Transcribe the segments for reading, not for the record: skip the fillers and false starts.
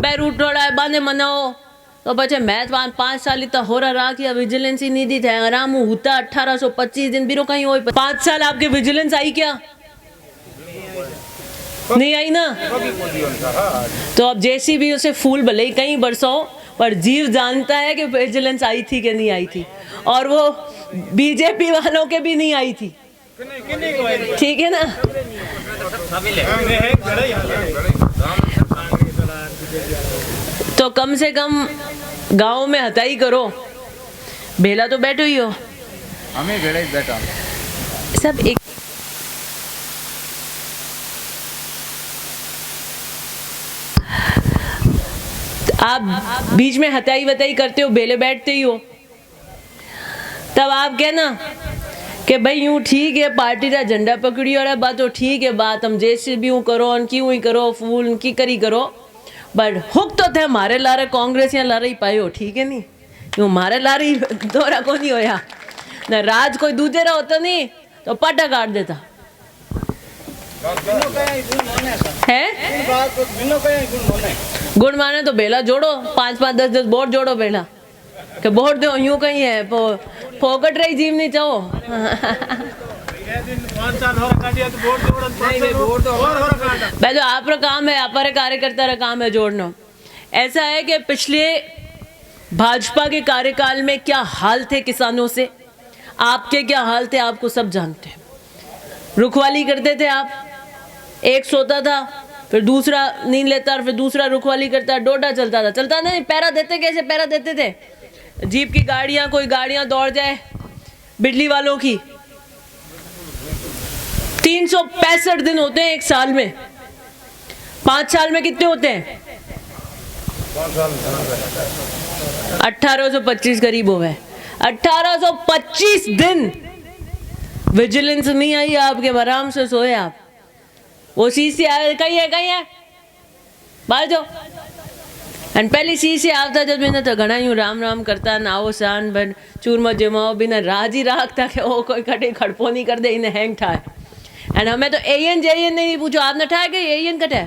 બે રૂટ રોડાય બાને મનાવો तो પછી मैं 5 साल इतना हो रहा कि विजिलेंस ही नहीं दी थे आराम होता 1825 दिन बीरो कहीं हो 5 साल आपके विजिलेंस आई क्या नहीं आई ना। तो अब जेसीबी उसे फूल भले ही कहीं बरसाओ पर जीव जानता है कि विजिलेंस आई थी कि नहीं आई थी और वो बीजेपी वालों के भी नहीं आई थी। ठीक है ना। तो कम से कम गांव में हताई करो। बेला तो बैठो ही हो हमें बेड़ा ही बैठा सब एक आप बीच में हताई वताई करते हो बेले बैठते ही हो तब आप कहना कि भाई यूं ठीक है पार्टी का झंडा पकड़ी और बात तो ठीक है बात हम जैसे भी यूं करो क्यों ही करो फूल की करी करो बट हुक तो थे हमारे लारे कांग्रेस या लारे ही पाए हो। ठीक है नहीं यूं हमारे लारे दौरा को नहीं होया ना राज कोई दूजे रहा होता नहीं तो पटा काट देता है गुण माने तो बेला जोड़ो 5-5 10-10 वोट जोड़ो बेला कि वोट दो यूं कहीं है फोकट रही जीव नहीं चाहो जो आप काम है आप कार्यकर्ता का काम है जोड़ना। ऐसा है कि पिछले भाजपा के कार्यकाल में क्या हाल थे किसानों से आपके क्या हाल थे आपको सब जानते हैं। रुखवाली करते थे आप एक सोता था फिर दूसरा नींद लेता फिर दूसरा रुखवाली करता डोडा चलता नहीं पैरा देते कैसे पैरा देते थे जीप की गाड़ियां कोई गाड़ियां दौड़ जाए बिजली वालों की 365 दिन होते हैं एक साल में 5 साल में कितने होते हैं 1825 करीब हो गए 1825 दिन विजिलेंस नहीं आई आपके आराम से सोए आप वो सी से आए कहीं है बाहर जाओ एंड पहले सी से आता जब मैंने तो घना यूं राम राम करता नाओ शान बन चूरमा जमाओ बिना राज ही राखता कि वो कोई कटे खड़पो नहीं कर दे इन्हें हैंग ठाए एंड हमें तो एन जे नहीं पूछो आपने ठाए कि एन कटे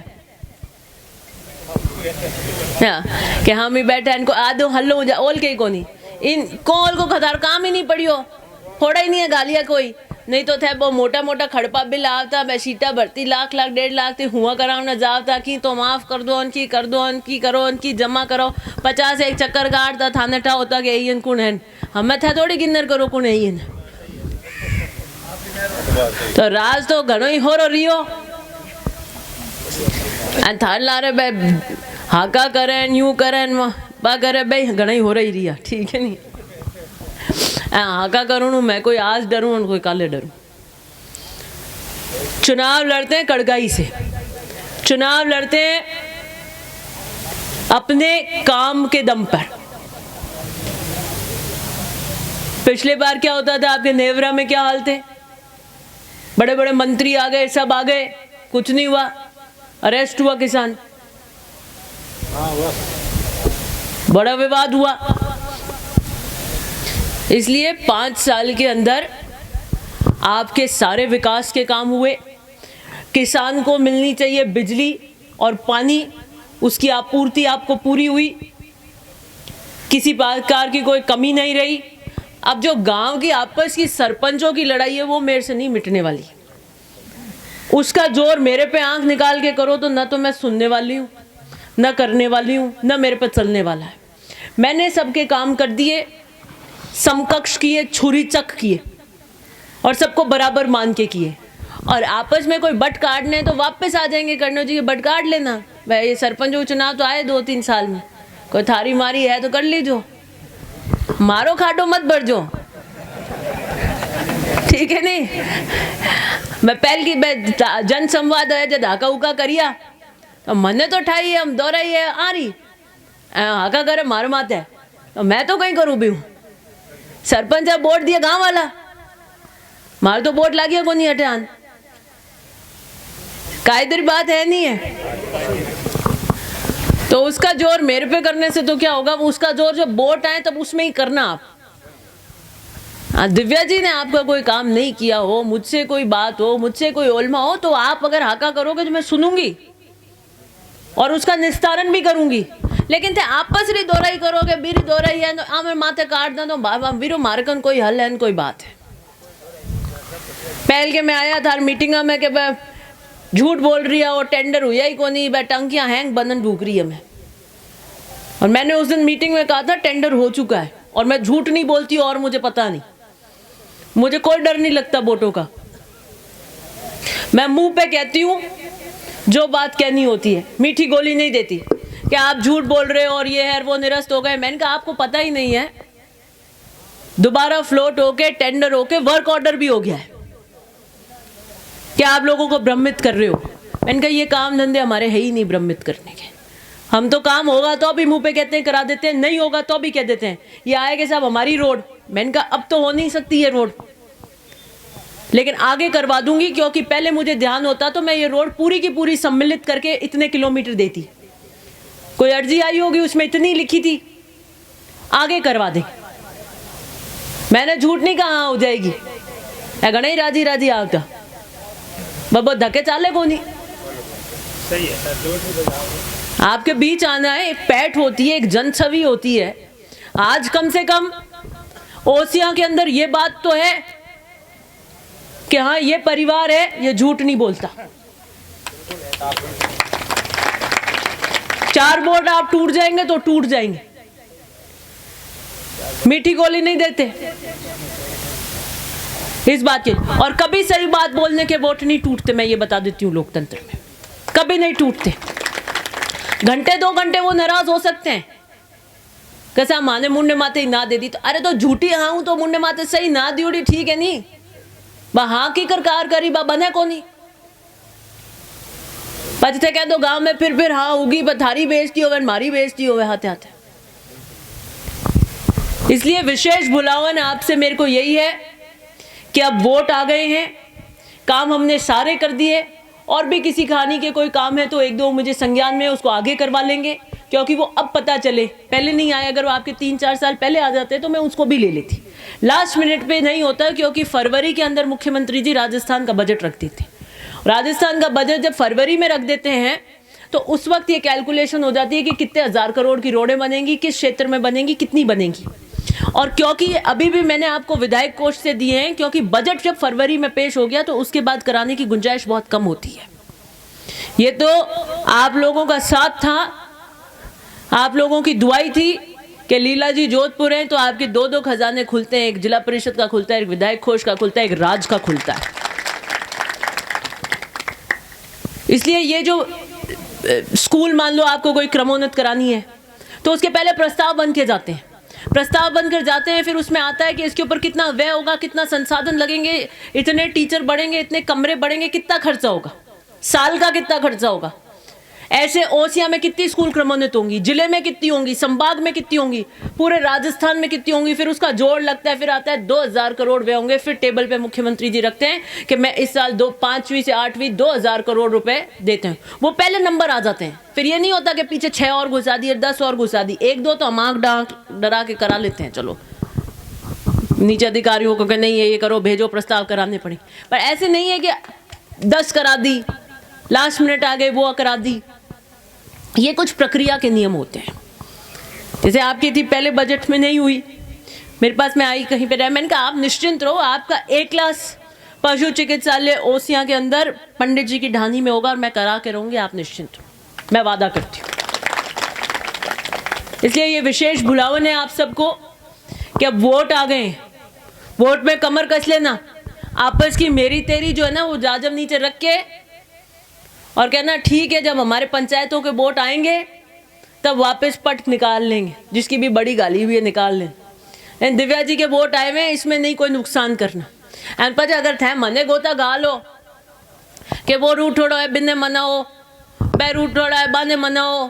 कि हम ही बैठे इनको आधो हल्लो हो जा ओल के को नहीं इन कोल को खदार काम ही नहीं पड़ियो फोड़ा ही नहीं है गालिया कोई नहीं तो थे वो मोटा मोटा खड़पा बिल आवता मैं सीटा भरती लाख 1.5 लाख थी हुआ कराव न जावता कि तो माफ कर दो उनकी कर दो उनकी करो उनकी जमा करो 50 एक चक्कर काटता थाने ठा होता कि एन कुण है हमें था थोड़ी गिनर करो कुण एन तो राज तो घणो ही हो रियो थान लारे बे हाका करें यूं करें बा करे भाई घणा ही हो रही रिया। ठीक है नहीं हाका करूँ मैं कोई आज डरूं और कोई काले डरूं। चुनाव लड़ते हैं कड़गाई से चुनाव लड़ते हैं अपने काम के दम पर। पिछले बार क्या होता था आपके नेवरा में क्या हाल थे बड़े बड़े मंत्री आ गए सब आ गए कुछ नहीं हुआ अरेस्ट हुआ किसान बड़ा विवाद हुआ। इसलिए 5 साल के अंदर आपके सारे विकास के काम हुए किसान को मिलनी चाहिए बिजली और पानी उसकी आपूर्ति आपको पूरी हुई किसी प्रकार की कोई कमी नहीं रही। अब जो गांव की आपस की सरपंचों की लड़ाई है वो मेरे से नहीं मिटने वाली उसका जोर मेरे पे आंख निकाल के करो तो न तो मैं सुनने वाली हूँ न करने वाली हूँ न मेरे पे चलने वाला है। मैंने सबके काम कर दिए समकक्ष किए छुरी चक किए और सबको बराबर मान के किए और आपस में कोई बट काटने तो वापस आ जाएंगे करनो जी बट काट लेना भाई ये सरपंच चुनाव तो आए 2-3 साल में कोई थारी मारी है तो कर लीजो मारो खाटो मत बढ़ जो। ठीक है नहीं मैं पहल की जन संवाद है जब हाका उका करिया तो मने तो ठाई है हम दोहराई है आ रही हाका करे मार माते है तो मैं तो कहीं करूँ भी हूँ सरपंच है वोट दिया गांव वाला मार तो वोट लागिया को नहीं हटे आन कायदर बात है नहीं है तो उसका जोर मेरे पे करने से तो क्या होगा उसका जोर जब वोट आए तब उसमें ही करना आप। दिव्या जी ने आपका कोई काम नहीं किया हो मुझसे कोई बात हो मुझसे कोई ओलमा हो तो आप अगर हाका करोगे तो मैं सुनूंगी और उसका निस्तारण भी करूंगी। लेकिन थे आपस री दोराई करोगे, बीरी दोराई है तो आमे माथे काट दो, बाबा बीरो मारकन कोई हल है, कोई बात है। पहल के मैं आया था मीटिंग में कि झूठ बोल रही है और टेंडर हुआ ही को नहीं, टंकियां हैंग बंधन भूख रही है मैं। और मैंने उस दिन मीटिंग में कहा था टेंडर हो चुका है और मैं झूठ नहीं बोलती और मुझे पता नहीं, मुझे कोई डर नहीं लगता वोटों का। मैं मुंह पे कहती हूँ जो बात कहनी होती है, मीठी गोली नहीं देती कि आप झूठ बोल रहे हो और ये है वो निरस्त हो गए। मैंने कहा आपको पता ही नहीं है, दोबारा फ्लोट होके टेंडर होके वर्क ऑर्डर भी हो गया है, क्या आप लोगों को भ्रमित कर रहे हो? मैंने कहा ये काम धंधे हमारे है ही नहीं भ्रमित करने के। हम तो काम होगा तो भी मुंह पे कहते हैं करा देते हैं, नहीं होगा तो भी कह देते हैं ये आएगा साहब हमारी रोड। मैंने कहा अब तो हो नहीं सकती है रोड, लेकिन आगे करवा दूंगी, क्योंकि पहले मुझे ध्यान होता तो मैं ये रोड पूरी की पूरी सम्मिलित करके इतने किलोमीटर देती। कोई अर्जी आई होगी उसमें इतनी लिखी थी, आगे करवा दे। मैंने झूठ नहीं कहा हो जाएगी, घना ही राजी राजी आता बाबा धक्के चाले को नहीं। सही है, आपके बीच आना है, एक पैठ होती है, एक जन छवि होती है। आज कम से कम ओसिया के अंदर ये बात तो है कि हाँ ये परिवार है, ये झूठ नहीं बोलता। 4 बोर्ड आप टूट जाएंगे तो टूट जाएंगे, मीठी गोली नहीं देते इस बात के। और कभी सही बात बोलने के वोट नहीं टूटते, मैं ये बता देती हूँ, लोकतंत्र में कभी नहीं टूटते। घंटे 2 घंटे वो नाराज हो सकते हैं, कैसा माने मुंडे माते ही ना दे दी तो अरे तो झूठी हाँ हूं तो मुंडे माते सही ना दी उड़ी ठीक है नहीं बा हाँ की कर कार करी बा बने को नहीं पचते कह दो गांव में फिर हाँ होगी थारी बेइज्जती होवे मारी बेइज्जती होवे हाथे हाथे। इसलिए विशेष बुलावन आपसे मेरे को यही है कि अब वोट आ गए हैं, काम हमने सारे कर दिए, और भी किसी कहानी के कोई काम है तो 1-2 मुझे संज्ञान में उसको आगे करवा लेंगे, क्योंकि वो अब पता चले, पहले नहीं आए। अगर वो आपके 3-4 साल पहले आ जाते तो मैं उसको भी ले लेती। लास्ट मिनट पे नहीं होता, क्योंकि फरवरी के अंदर मुख्यमंत्री जी राजस्थान का बजट रख देते। राजस्थान का बजट जब फरवरी में रख देते हैं तो उस वक्त ये कैलकुलेशन हो जाती है कि कितने 1000 करोड़ की रोडें बनेंगी, किस क्षेत्र में बनेंगी, कितनी बनेंगी। और क्योंकि अभी भी मैंने आपको विधायक कोष से दिए हैं, क्योंकि बजट जब फरवरी में पेश हो गया तो उसके बाद कराने की गुंजाइश बहुत कम होती है। ये तो आप लोगों का साथ था, आप लोगों की दुआई थी कि लीला जी जोधपुर हैं तो आपके 2-2 खजाने खुलते हैं, एक जिला परिषद का खुलता है, एक विधायक कोष का खुलता है, एक राज्य का खुलता है। इसलिए ये जो स्कूल मान लो आपको कोई क्रमोन्नत करानी है तो उसके पहले प्रस्ताव बन के जाते हैं, प्रस्ताव बनकर जाते हैं, फिर उसमें आता है कि इसके ऊपर कितना व्यय होगा, कितना संसाधन लगेंगे, इतने टीचर बढ़ेंगे, इतने कमरे बढ़ेंगे, कितना खर्चा होगा, साल का कितना खर्चा होगा। ऐसे ओसिया में कितनी स्कूल क्रमोन्नत होंगी, जिले में कितनी होंगी, संभाग में कितनी होंगी, पूरे राजस्थान में कितनी होंगी, फिर उसका जोड़ लगता है, फिर आता है 2000 करोड़ व्यय होंगे। फिर टेबल पे मुख्यमंत्री जी रखते हैं कि मैं इस साल 5वीं से 8वीं 2000 करोड़ रुपए देते हैं। वो पहले नंबर आ जाते हैं, फिर ये नहीं होता कि पीछे 6 और घुसा दी, 10 और घुसा दी, 1-2 तो हम आंख डरा के करा लेते हैं, चलो नीचे अधिकारियों को कि नहीं ये करो, भेजो प्रस्ताव कराने पड़े। पर ऐसे नहीं है कि 10 करा दी, लास्ट मिनट आ गए वो करा दी। ये कुछ प्रक्रिया के नियम होते हैं। जैसे आपकी थी पहले बजट में नहीं हुई, मेरे पास में आई कहीं पे रहा, मैंने कहा आप निश्चिंत रहो, आपका A क्लास पशु चिकित्सालय ओसिया के अंदर पंडित जी की ढानी में होगा और मैं करा के रहूंगी, आप निश्चिंत रहो, मैं वादा करती हूँ। इसलिए ये विशेष बुलावन है आप सबको कि अब वोट आ गए, वोट में कमर कस लेना, आपस की मेरी तेरी जो है ना वो जाजम नीचे रख के और कहना ठीक है, जब हमारे पंचायतों के वोट आएंगे तब वापस पट निकाल लेंगे, जिसकी भी बड़ी गाली हुई है निकाल लें। दिव्या जी के वोट आए हुए, इसमें नहीं कोई नुकसान करना। एंड पर अगर थे मने गोता गालो कि वो रूट थोड़ा है बिन्ने मनाओ, बे रूट थोड़ा है बाने मनाओ,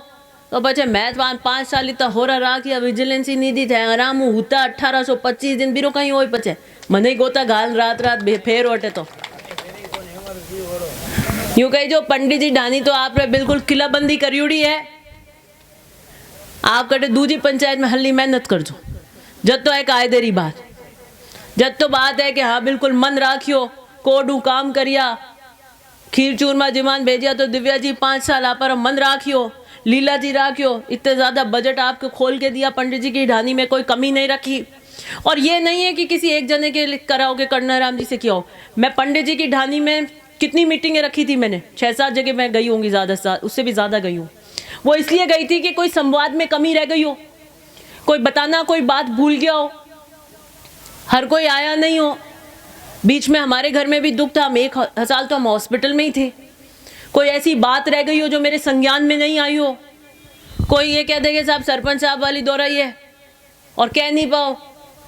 तो बचे मैं 5 साल तो हो रहा कि विजिलेंस ही नहीं दी थे आराम होता 1825 दिन बीरो कहीं हो पचे मने गोता गाल रात फेर ओटे। तो यूं कही जो पंडित जी ढानी तो आपने बिल्कुल किलाबंदी करी उड़ी है, आप कटे दूजी पंचायत में हल्ली मेहनत कर जो, जब तो है कायदे री बात, जब तो बात है कि हाँ बिल्कुल मन राखियो, कोडू काम करिया, खीर चूरमा जिमान भेजिया तो दिव्या जी 5 साल आप पर मन राखियो, लीला जी राखियो, इतने ज़्यादा बजट आपको खोल के दिया, पंडित जी की ढानी में कोई कमी नहीं रखी। और ये नहीं है कि किसी एक जने के कराओगे करना राम जी से क्यों हो। मैं पंडित जी की ढानी में कितनी मीटिंगें रखी थी मैंने, 6-7 जगह मैं गई होंगी, ज़्यादा से उससे भी ज़्यादा गई हूँ। वो इसलिए गई थी कि कोई संवाद में कमी रह गई हो, कोई बताना कोई बात भूल गया हो, हर कोई आया नहीं हो। बीच में हमारे घर में भी दुख था, हम 1 साल तो हम हॉस्पिटल में ही थे। कोई ऐसी बात रह गई हो जो मेरे संज्ञान में नहीं आई हो, कोई ये कह देगा साहब सरपंच साहब वाली दौरा ही है और कह नहीं पाओ।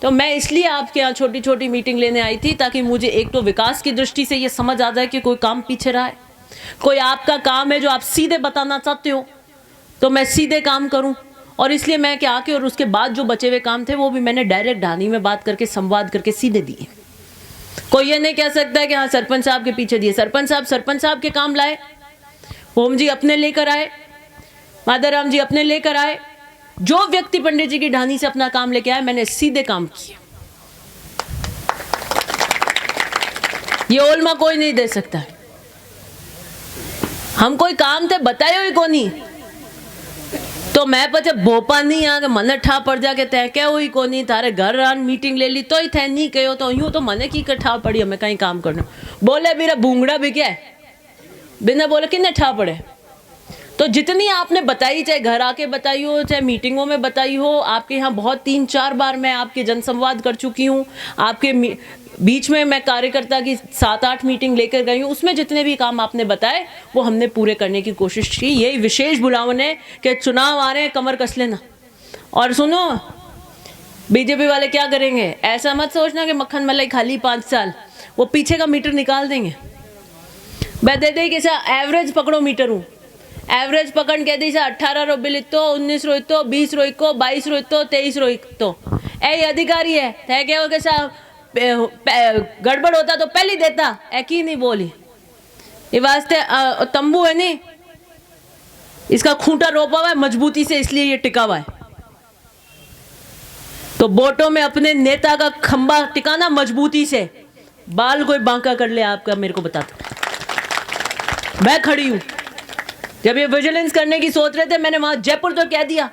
तो मैं इसलिए आपके यहाँ छोटी छोटी मीटिंग लेने आई थी, ताकि मुझे एक तो विकास की दृष्टि से ये समझ आ जाए कि कोई काम पीछे रहा है, कोई आपका काम है जो आप सीधे बताना चाहते हो तो मैं सीधे काम करूं। और इसलिए मैं क्या आके और उसके बाद जो बचे हुए काम थे वो भी मैंने डायरेक्ट ढानी में बात करके संवाद करके सीधे दिए। कोई ये नहीं कह सकता है कि हाँ सरपंच साहब के पीछे दिए। सरपंच साहब के काम लाए, ओम जी अपने लेकर आए, माधवराम जी अपने लेकर आए, जो व्यक्ति पंडित जी की ढानी से अपना काम लेके आए मैंने सीधे काम किया। ये ओलमा कोई नहीं दे सकता। हम कोई काम थे बताए ही कोनी तो मैं पचे भोपा नहीं आ मन ठा पड़ जा के तय क्या हुई कोनी, तारे घर आन मीटिंग ले ली तो ही थे नहीं कहो तो यूं तो मने की ठा पड़ी हमें कहीं काम करना। बोले मेरा भूंगड़ा भी क्या है, बिना बोले किन्ने ठा पड़े। तो जितनी आपने बताई, चाहे घर आके बताई हो चाहे मीटिंगों में बताई हो, आपके यहाँ बहुत 3-4 बार मैं आपके जनसंवाद कर चुकी हूँ, आपके बीच में मैं कार्यकर्ता की 7-8 मीटिंग लेकर गई हूँ, उसमें जितने भी काम आपने बताए वो हमने पूरे करने की कोशिश की। यही विशेष बुलावन है कि चुनाव आ रहे हैं, कमर कस लेना। और सुनो बीजेपी वाले क्या करेंगे, ऐसा मत सोचना कि मक्खन मलाई खाली 5 साल, वो पीछे का मीटर निकाल देंगे। मैं दे दे कैसा एवरेज पकड़ो मीटर हूँ, एवरेज पकड़ कह दी 18 रो बिल इतो, 19 रो इतो, 20 रो इको, 22 रो इतो, 23 रो इतो। ए अधिकारी है तय क्या हो कैसा गड़बड़ होता तो पहले देता, एक ही नहीं बोली। ये वास्ते तंबू है नहीं, इसका खूंटा रोपा हुआ है मजबूती से, इसलिए ये टिका हुआ है। तो वोटों में अपने नेता का खंबा टिकाना मजबूती से, बाल कोई बांका कर ले आपका मेरे को बता दो। मैं खड़ी हूं, जब ये विजिलेंस करने की सोच रहे थे मैंने वहां जयपुर तो कह दिया,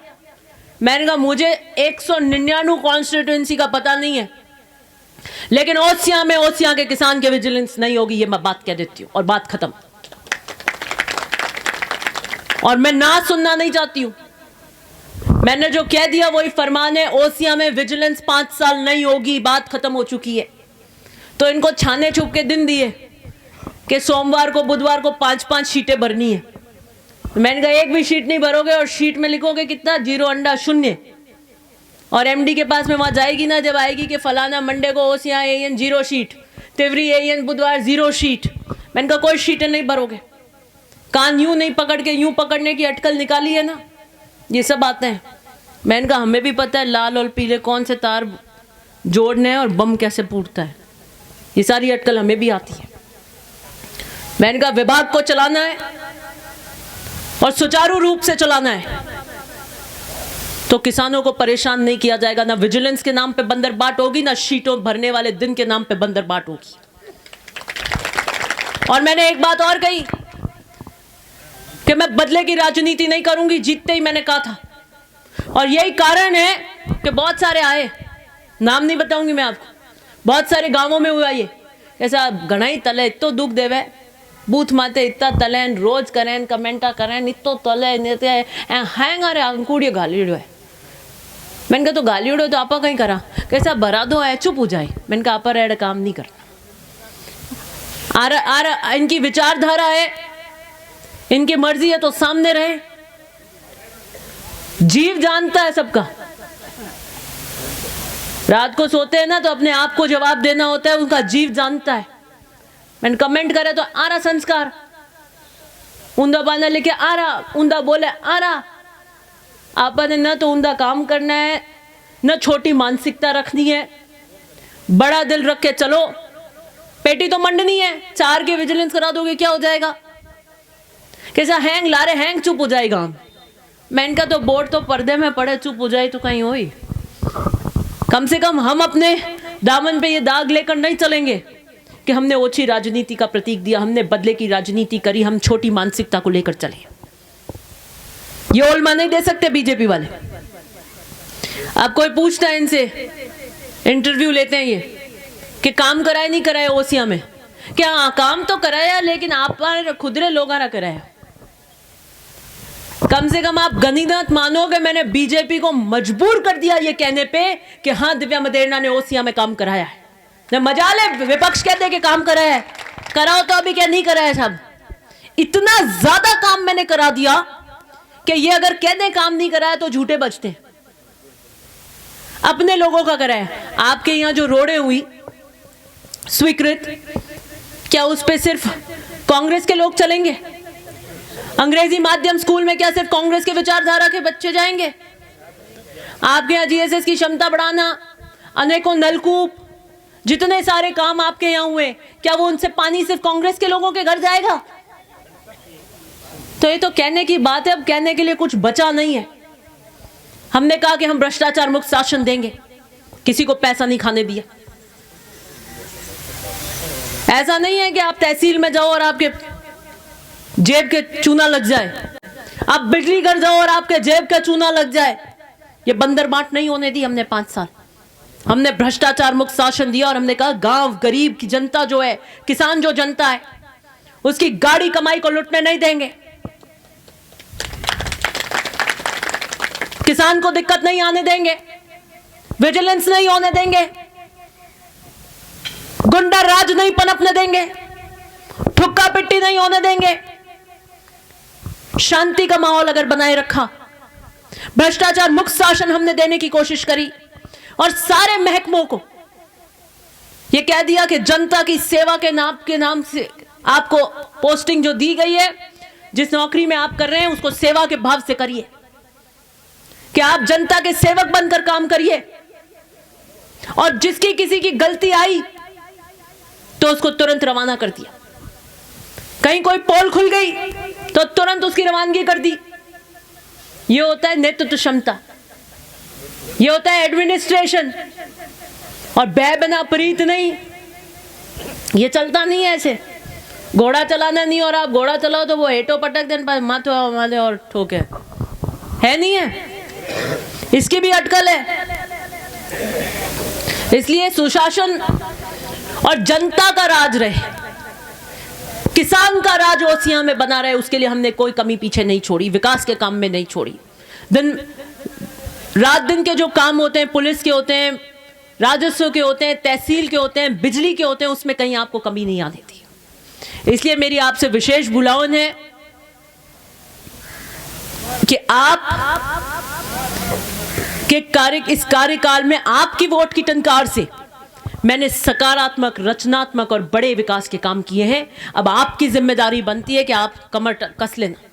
मैंने कहा मुझे 199 कॉन्स्टिट्यूंसी का पता नहीं है, लेकिन ओसिया में ओसिया के किसान के विजिलेंस नहीं होगी, ये मैं बात कह देती हूं और बात खत्म। और मैं ना सुनना नहीं चाहती हूं, मैंने जो कह दिया वही फरमान है। ओसिया में विजिलेंस 5 साल नहीं होगी, बात खत्म हो चुकी है। तो इनको छाने छुप के दिन दिए कि सोमवार को बुधवार को 5-5 शीटें भरनी है। मैंने कहा एक भी शीट नहीं भरोगे और शीट में लिखोगे कितना 0 अंडा 0, और एमडी के पास में वहां जाएगी ना, जब आएगी कि फलाना मंडे को Osian an 0 sheet, Tiwari an बुधवार 0 शीट। मैंने कहा कोई शीटें नहीं भरोगे। कान यूं नहीं पकड़ के यूं पकड़ने की अटकल निकाली है ना, ये सब बातें हैं। मैंने कहा हमें भी पता है लाल और पीले कौन से तार जोड़ने हैं और बम कैसे फूटता है, ये सारी अटकल हमें भी आती है। मैंने कहा विभाग को चलाना है और सुचारू रूप से चलाना है, तो किसानों को परेशान नहीं किया जाएगा। ना विजिलेंस के नाम पे बंदरबाट होगी, ना शीटों भरने वाले दिन के नाम पे बंदरबाट होगी। और मैंने एक बात और कही कि मैं बदले की राजनीति नहीं करूंगी, जीतते ही मैंने कहा था। और यही कारण है कि बहुत सारे आए, नाम नहीं बताऊंगी मैं आपको, बहुत सारे गांवों में हुआ ये ऐसा, घना ही तले इतो दुख देवे, बूथ माते इतना तलेन, रोज करें कमेंटा करें, इतो तले हैंग आ रहे अंकुड़ियो गाली है। मैंने कहा तो गाली उड़ो तो आपा कहीं करा, कैसा भरा दो है चुप हो जाए। मैंने कहा आपा रेड काम नहीं करना। आ रहा इनकी विचारधारा है, इनकी मर्जी है तो सामने रहे। जीव जानता है सबका, रात को सोते हैं ना तो अपने आप को जवाब देना होता है, उनका जीव जानता है। मैंने कमेंट करे तो आ रहा संस्कार, ऊंदा बाना लेके आ रहा, ऊंदा बोले आ रहा। आपने न तो ऊंदा काम करना है, न छोटी मानसिकता रखनी है, बड़ा दिल रख के चलो। पेटी तो मंडनी है, 4 के विजिलेंस करा दोगे क्या हो जाएगा, कैसा हैंग ला रहे हैंग चुप हो जाएगा। मैंने कहा तो बोर्ड तो पर्दे में पड़े, चुप हो जाए तो कहीं हो ही। कम से कम हम अपने दामन पे ये दाग लेकर नहीं चलेंगे कि हमने ओछी राजनीति का प्रतीक दिया, हमने बदले की राजनीति करी, हम छोटी मानसिकता को लेकर चले। ये ओल्मा नहीं दे सकते बीजेपी वाले। अब कोई पूछता है इनसे, इंटरव्यू लेते हैं ये कि काम कराए नहीं कराए ओसिया में, क्या काम तो कराया लेकिन आप खुदरे लोग कराया। कम से कम आप गनीमत मानोगे मैंने बीजेपी को मजबूर कर दिया ये कहने पे कि हाँ दिव्या मदेरणा ने ओसिया में काम कराया है। न मजाल है विपक्ष कहते हैं कि काम कराया है, कराओ तो अभी क्या नहीं कराया साहब। इतना ज्यादा काम मैंने करा दिया कि ये अगर कह दें काम नहीं कराया तो झूठे बचते। अपने लोगों का कराया। आपके यहां जो रोडें हुई स्वीकृत, क्या उस पे सिर्फ कांग्रेस के लोग चलेंगे? अंग्रेजी माध्यम स्कूल में क्या सिर्फ कांग्रेस के विचारधारा के बच्चे जाएंगे? आपके यहाँ जीएसएस की क्षमता बढ़ाना, अनेकों नलकूप, जितने सारे काम आपके यहाँ हुए, क्या वो उनसे पानी सिर्फ कांग्रेस के लोगों के घर जाएगा? तो ये तो कहने की बात है, अब कहने के लिए कुछ बचा नहीं है। हमने कहा कि हम भ्रष्टाचार मुक्त शासन देंगे, किसी को पैसा नहीं खाने दिया। ऐसा नहीं है कि आप तहसील में जाओ और आपके जेब के चूना लग जाए, आप बिजली घर जाओ और आपके जेब का चूना लग जाए। ये बंदर बांट नहीं होने दी हमने 5 साल। हमने भ्रष्टाचार मुक्त शासन दिया और हमने कहा गांव गरीब की जनता जो है, किसान जो जनता है, उसकी गाड़ी कमाई को लुटने नहीं देंगे। किसान को दिक्कत नहीं आने देंगे, विजिलेंस नहीं होने देंगे, गुंडा राज नहीं पनपने देंगे, ठुक्का पिट्टी नहीं होने देंगे। शांति का माहौल अगर बनाए रखा, भ्रष्टाचार मुक्त शासन हमने देने की कोशिश करी और सारे महकमों को यह कह दिया कि जनता की सेवा के नाम से आपको पोस्टिंग जो दी गई है, जिस नौकरी में आप कर रहे हैं उसको सेवा के भाव से करिए, कि आप जनता के सेवक बनकर काम करिए। और जिसकी किसी की गलती आई तो उसको तुरंत रवाना कर दिया। कहीं कोई पोल खुल गई तो तुरंत उसकी रवानगी कर दी। यह होता है नेतृत्व क्षमता, यह होता है एडमिनिस्ट्रेशन। और बेबना प्रीत नहीं, यह चलता नहीं है ऐसे। घोड़ा चलाना नहीं, और आप घोड़ा चलाओ तो वो हेटो पटक दें माथो माले और ठोके, है नहीं है, इसकी भी अटकल है। इसलिए सुशासन और जनता का राज रहे, किसान का राज ओसियां में बना रहे, उसके लिए हमने कोई कमी पीछे नहीं छोड़ी, विकास के काम में नहीं छोड़ी। रात दिन के जो काम होते हैं, पुलिस के होते हैं, राजस्व के होते हैं, तहसील के होते हैं, बिजली के होते हैं, उसमें कहीं आपको कमी नहीं आने दी। इसलिए मेरी आपसे विशेष बुलावन है कि आप के इस कार्यकाल में आपकी वोट की टंकार से मैंने सकारात्मक, रचनात्मक और बड़े विकास के काम किए हैं। अब आपकी जिम्मेदारी बनती है कि आप कमर कस लेना।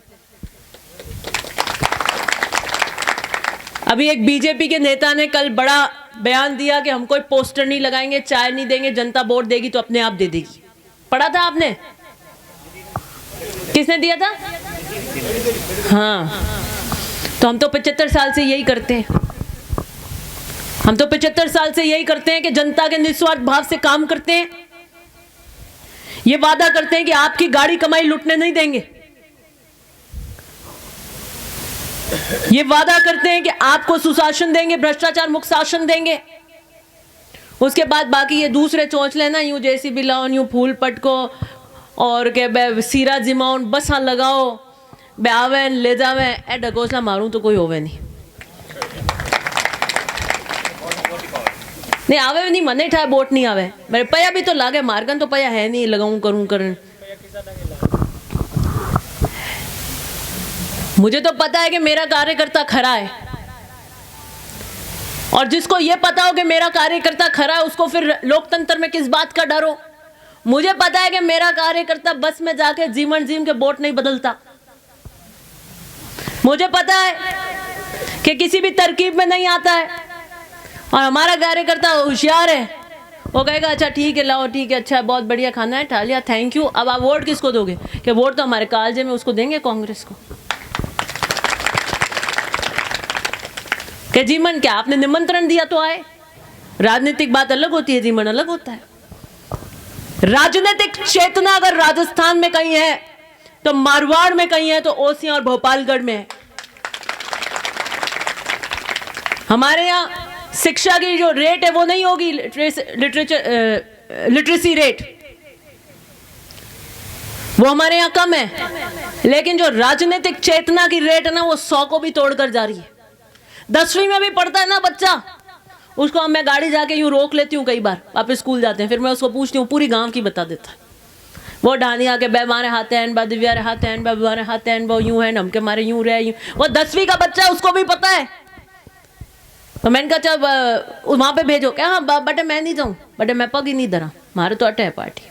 अभी एक बीजेपी के नेता ने कल बड़ा बयान दिया कि हम कोई पोस्टर नहीं लगाएंगे, चाय नहीं देंगे, जनता वोट देगी तो अपने आप दे देगी। पढ़ा था आपने? किसने दिया था? हाँ, तो हम तो 75 साल से यही करते हैं। हम तो 75 साल से यही करते हैं कि जनता के निस्वार्थ भाव से काम करते हैं। ये वादा करते हैं कि आपकी गाड़ी कमाई लुटने नहीं देंगे। ये वादा करते हैं कि आपको सुशासन देंगे, भ्रष्टाचार मुक्त शासन देंगे। उसके बाद बाकी ये दूसरे सोच लेना, यूं जेसीबी लाओ, यूं फूल पटको और के सीरा जिमाउन बस हाँ लगाओ, बे आवे ले जावे, ए ढकोसला मारूं तो कोई होवे नहीं। नहीं आवे नहीं, मने ठाए वोट नहीं आवे। मेरे पया भी तो लागे मार्गन तो पया है नहीं, लगाऊं करूं करन। मुझे तो पता है कि मेरा कार्यकर्ता खरा है, और जिसको ये पता हो कि मेरा कार्यकर्ता खरा है उसको फिर लोकतंत्र में किस बात का डर हो। मुझे पता है कि मेरा कार्यकर्ता बस में जाके जीवन के वोट नहीं बदलता। मुझे पता है कि किसी भी तरकीब में नहीं आता है, और हमारा कार्यकर्ता होशियार है। वो कहेगा अच्छा ठीक है, लाओ ठीक है, अच्छा बहुत बढ़िया खाना है, ठा लिया, थैंक यू। अब आप वोट किसको दोगे? कि वोट तो हमारे कालजे में उसको देंगे, कांग्रेस को। कि जीवन क्या आपने निमंत्रण दिया तो आए। राजनीतिक बात अलग होती है, जीवन अलग होता है। राजनीतिक चेतना अगर राजस्थान में कहीं है तो मारवाड़ में कहीं है, तो ओसियां और भोपालगढ़ में है। हमारे यहाँ शिक्षा की जो रेट है वो नहीं होगी लिटरेसी रेट, वो हमारे यहाँ कम है, लेकिन जो राजनीतिक चेतना की रेट है ना, वो 100 को भी तोड़कर जा रही है। 10वीं में भी पढ़ता है ना बच्चा, उसको मैं गाड़ी जाके यूं रोक लेती हूँ कई बार, वापस स्कूल जाते हैं, फिर मैं उसको पूछती हूँ, पूरी गांव की बता देता है। वो ढानी आके बे मारे हाथे हैं, दिव्या रे हाथे हैं, मारे हाथे हैं, वो यूं है, नमके मारे यूं रहे यूं। वो 10वीं का बच्चा है, उसको भी पता है। तो मैंने कहा चल वहां पे भेजो, क्या हाँ बटे मैं नहीं जाऊं, बटे मैं पग ही नहीं धरा, मारे तो अटे है पार्टी।